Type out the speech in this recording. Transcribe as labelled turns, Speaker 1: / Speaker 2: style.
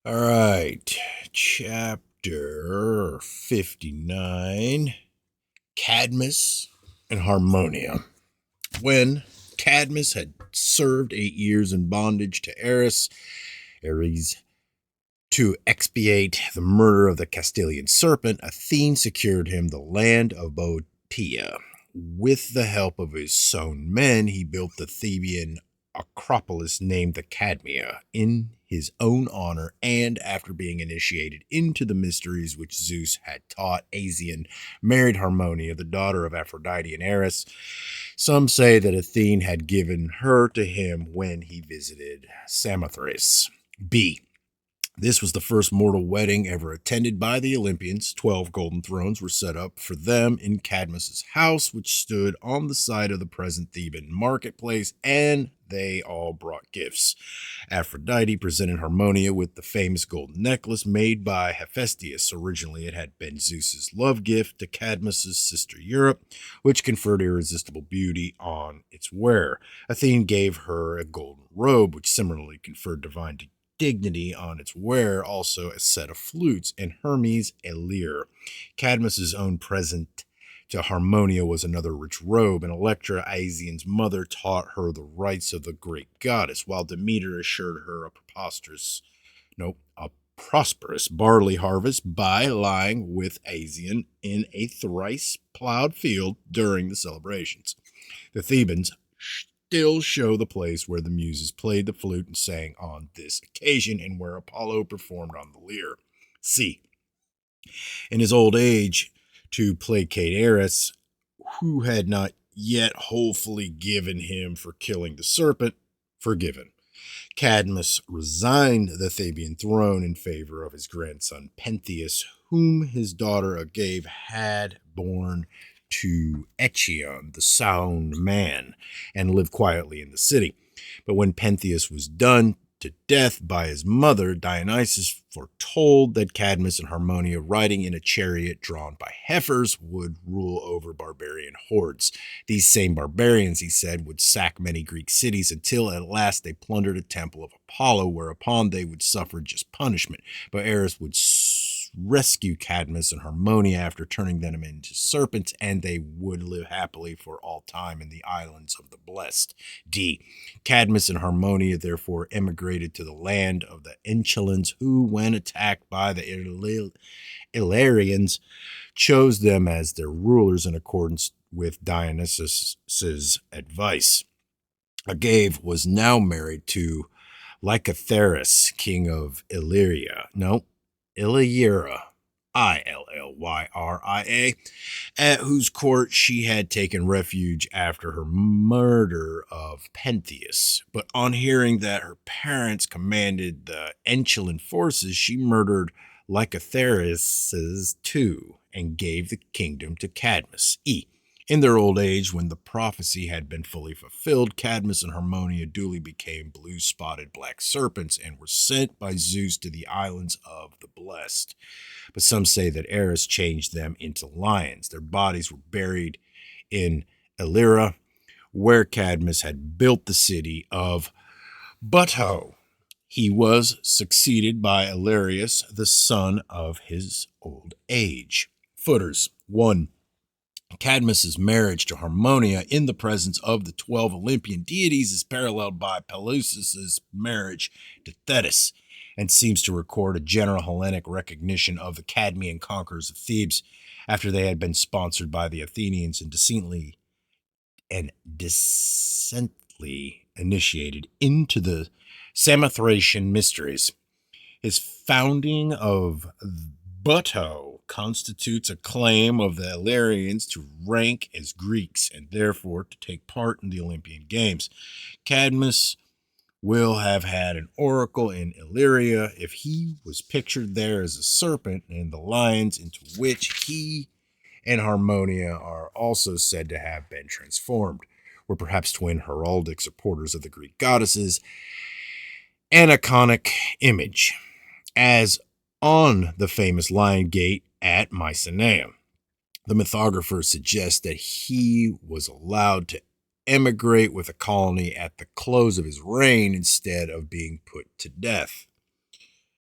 Speaker 1: All right, chapter 59, Cadmus and Harmonia. When Cadmus had served 8 years in bondage to Ares, to expiate the murder of the Castilian serpent, Athene secured him the land of Boeotia. With the help of his own men, he built the Theban Acropolis named the Cadmea in his own honor, and after being initiated into the mysteries which Zeus had taught, Asian married Harmonia, the daughter of Aphrodite and Ares. Some say that Athene had given her to him when he visited Samothrace. B. This was the first mortal wedding ever attended by the Olympians. 12 golden thrones were set up for them in Cadmus's house, which stood on the site of the present Theban marketplace, and they all brought gifts. Aphrodite presented Harmonia with the famous golden necklace made by Hephaestus. Originally, it had been Zeus's love gift to Cadmus's sister Europe, which conferred irresistible beauty on its wearer. Athene gave her a golden robe, which similarly conferred divine dignity on its wearer, also a set of flutes, and Hermes a lyre. Cadmus's own present to Harmonia was another rich robe, and Electra, Asian's mother, taught her the rites of the great goddess, while Demeter assured her a prosperous barley harvest by lying with Asian in a thrice plowed field during the celebrations. The Thebans still show the place where the Muses played the flute and sang on this occasion, and where Apollo performed on the lyre. C. In his old age, to placate Ares, who had not yet wholly given him for killing the serpent, forgiven. Cadmus resigned the Theban throne in favor of his grandson Pentheus, whom his daughter Agave had borne to Echion, the sound man, and lived quietly in the city. But when Pentheus was done to death by his mother, Dionysus foretold that Cadmus and Harmonia, riding in a chariot drawn by heifers, would rule over barbarian hordes. These same barbarians, he said, would sack many Greek cities until at last they plundered a temple of Apollo, whereupon they would suffer just punishment. But Ares would rescue Cadmus and Harmonia after turning them into serpents, and they would live happily for all time in the islands of the blessed. D. Cadmus and Harmonia therefore emigrated to the land of the Enchelians, who, when attacked by the Illyrians, chose them as their rulers in accordance with Dionysus's advice. Agave was now married to Lycotheris, king of Illyria. Illyria, Illyria, at whose court she had taken refuge after her murder of Pentheus. But on hearing that her parents commanded the Enchelian forces, she murdered Lycotheris too, and gave the kingdom to Cadmus. In their old age, when the prophecy had been fully fulfilled, Cadmus and Harmonia duly became blue-spotted black serpents and were sent by Zeus to the islands of the blessed. But some say that Ares changed them into lions. Their bodies were buried in Illyria, where Cadmus had built the city of Buto. He was succeeded by Illyrius, the son of his old age. Footers 1. Cadmus's marriage to Harmonia in the presence of the 12 Olympian deities is paralleled by Pelous's marriage to Thetis, and seems to record a general Hellenic recognition of the Cadmean conquerors of Thebes after they had been sponsored by the Athenians and decently initiated into the Samothracian mysteries. His founding of Buto constitutes a claim of the Illyrians to rank as Greeks and therefore to take part in the Olympian Games. Cadmus will have had an oracle in Illyria if he was pictured there as a serpent, and the lions into which he and Harmonia are also said to have been transformed were perhaps twin heraldic supporters of the Greek goddesses, an iconic image, as on the famous Lion Gate at Mycenae. The mythographer suggests that he was allowed to emigrate with a colony at the close of his reign instead of being put to death.